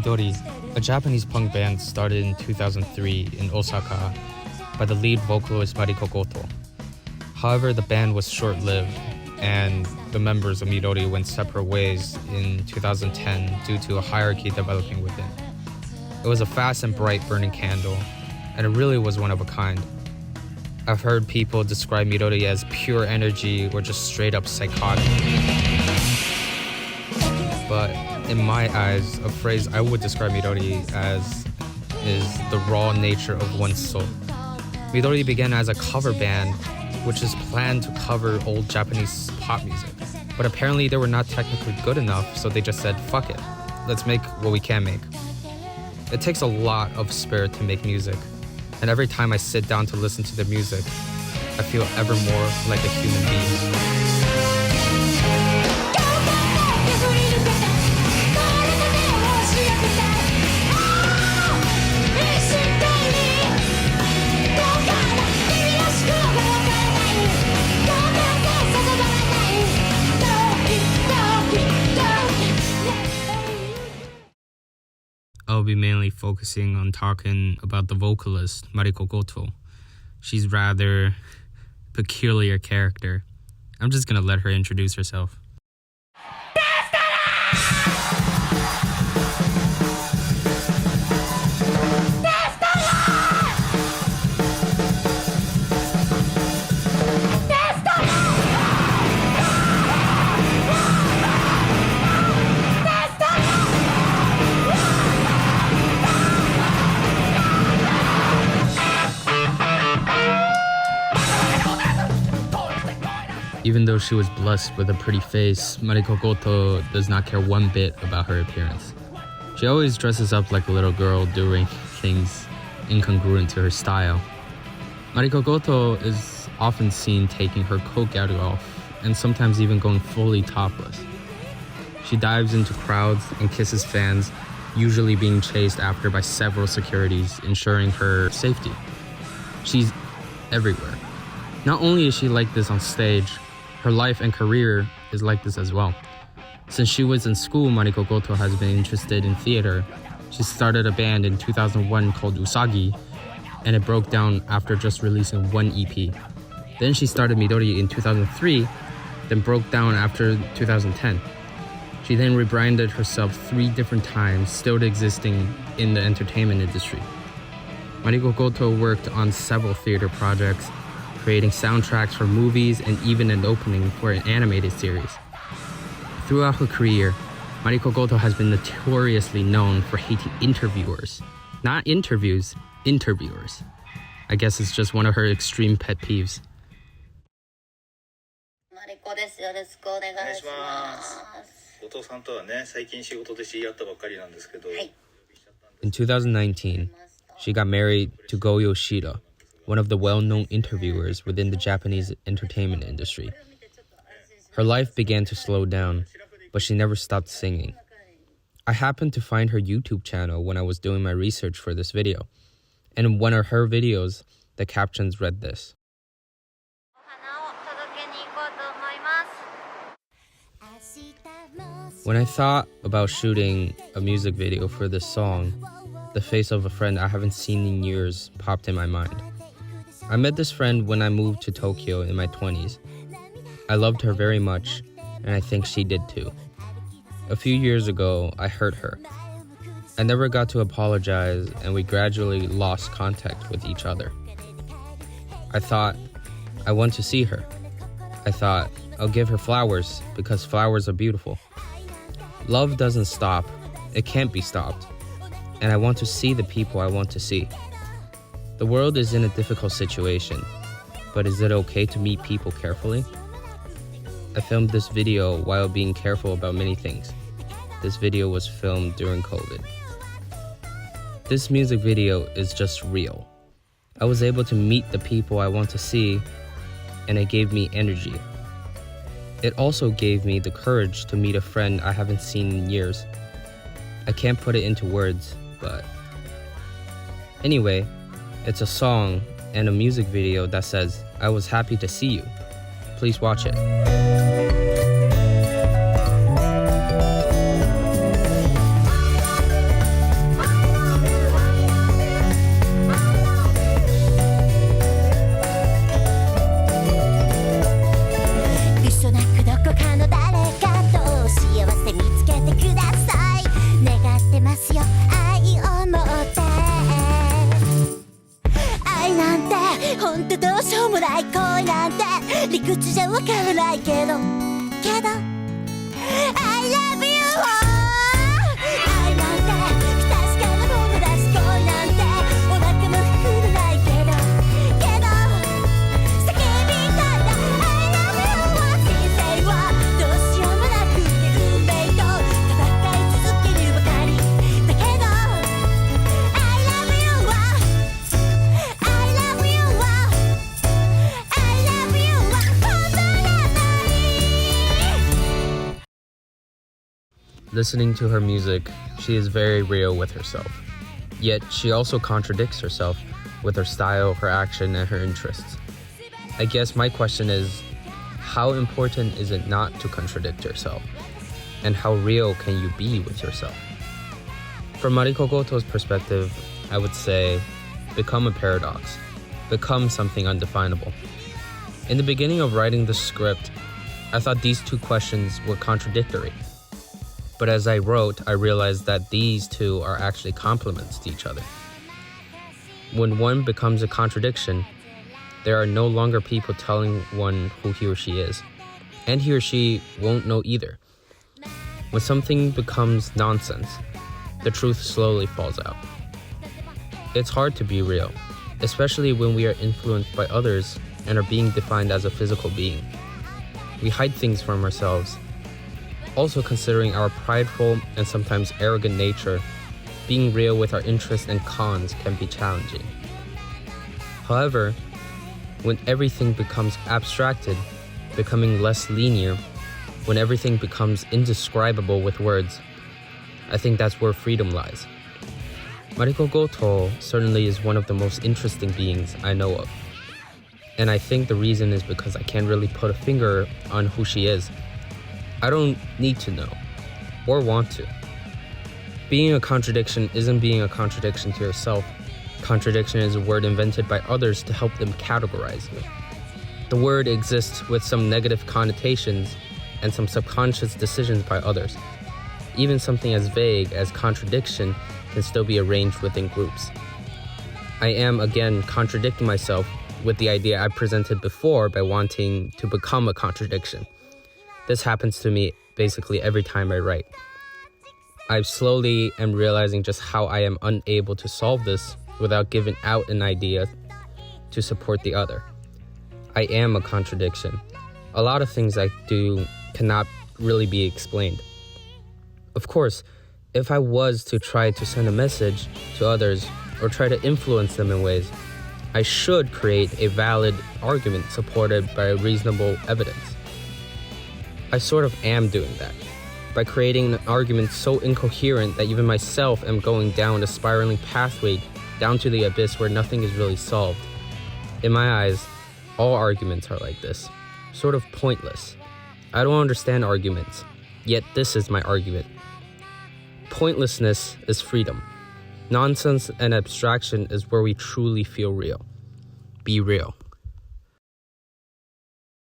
Midori, a Japanese punk band started in 2003 in Osaka by the lead vocalist Mariko Goto. However, the band was short-lived and the members of Midori went separate ways in 2010 due to a hierarchy developing within. It was a fast and bright burning candle, and it really was one of a kind. I've heard people describe Midori as pure energy or just straight up psychotic. But in my eyes, a phrase I would describe Midori as is the raw nature of one's soul. Midori began as a cover band, which is planned to cover old Japanese pop music. But apparently they were not technically good enough, so they just said, fuck it, let's make what we can make. It takes a lot of spirit to make music, and every time I sit down to listen to their music, I feel ever more like a human being. I'll be mainly focusing on talking about the vocalist, Mariko Goto. She's rather peculiar character. I'm just gonna let her introduce herself. Even though she was blessed with a pretty face, Mariko Goto does not care one bit about her appearance. She always dresses up like a little girl, doing things incongruent to her style. Mariko Goto is often seen taking her coat gown off and sometimes even going fully topless. She dives into crowds and kisses fans, usually being chased after by several securities, ensuring her safety. She's everywhere. Not only is she like this on stage, her life and career is like this as well. Since she was in school, Mariko Goto has been interested in theater. She started a band in 2001 called Usagi, and it broke down after just releasing one EP. Then she started Midori in 2003, then broke down after 2010. She then rebranded herself 3 different times, still existing in the entertainment industry. Mariko Goto worked on several theater projects, creating soundtracks for movies and even an opening for an animated series. Throughout her career, Mariko Goto has been notoriously known for hating interviewers. Not interviews, interviewers. I guess it's just one of her extreme pet peeves. Mariko です。よろしくお願いします。後藤さんとはね、最近仕事で知り合ったばっかりなんですけど。In 2019, she got married to Go Yoshida, one of the well-known interviewers within the Japanese entertainment industry. Her life began to slow down, but she never stopped singing. I happened to find her YouTube channel when I was doing my research for this video, and in one of her videos, the captions read this. When I thought about shooting a music video for this song, the face of a friend I haven't seen in years popped in my mind. I met this friend when I moved to Tokyo in my 20s. I loved her very much, and I think she did too. A few years ago, I hurt her. I never got to apologize, and we gradually lost contact with each other. I thought, I want to see her. I thought, I'll give her flowers, because flowers are beautiful. Love doesn't stop. It can't be stopped. And I want to see the people I want to see. The world is in a difficult situation, but is it okay to meet people carefully? I filmed this video while being careful about many things. This video was filmed during COVID. This music video is just real. I was able to meet the people I want to see, and it gave me energy. It also gave me the courage to meet a friend I haven't seen in years. I can't put it into words, but... Anyway, it's a song and a music video that says, I was happy to see you. Please watch it. 口じゃわからないけど I love you 愛なんて不確かなものだし恋なんてお腹もくれないけど叫びたいな I love you は人生はどうしようもなくて運命と戦い続けるばかりだけど I love you は I love you は I love you は本当じゃない Listening to her music, she is very real with herself. Yet she also contradicts herself with her style, her action, and her interests. I guess my question is, how important is it not to contradict yourself? And how real can you be with yourself? From Mariko Goto's perspective, I would say, become a paradox. Become something undefinable. In the beginning of writing the script, I thought these two questions were contradictory. But as I wrote, I realized that these two are actually complements to each other. When one becomes a contradiction, there are no longer people telling one who he or she is, and he or she won't know either. When something becomes nonsense, the truth slowly falls out. It's hard to be real, especially when we are influenced by others and are being defined as a physical being. We hide things from ourselves. Also, considering our prideful and sometimes arrogant nature, being real with our interests and cons can be challenging. However, when everything becomes abstracted, becoming less linear, when everything becomes indescribable with words, I think that's where freedom lies. Mariko Goto certainly is one of the most interesting beings I know of. And I think the reason is because I can't really put a finger on who she is. I don't need to know, or want to. Being a contradiction isn't being a contradiction to yourself. Contradiction is a word invented by others to help them categorize you. The word exists with some negative connotations and some subconscious decisions by others. Even something as vague as contradiction can still be arranged within groups. I am, again, contradicting myself with the idea I presented before by wanting to become a contradiction. This happens to me basically every time I write. I slowly am realizing just how I am unable to solve this without giving out an idea to support the other. I am a contradiction. A lot of things I do cannot really be explained. Of course, if I was to try to send a message to others or try to influence them in ways, I should create a valid argument supported by reasonable evidence. I sort of am doing that, by creating an argument so incoherent that even myself am going down a spiraling pathway down to the abyss where nothing is really solved. In my eyes, all arguments are like this, sort of pointless. I don't understand arguments, yet this is my argument. Pointlessness is freedom. Nonsense and abstraction is where we truly feel real. Be real.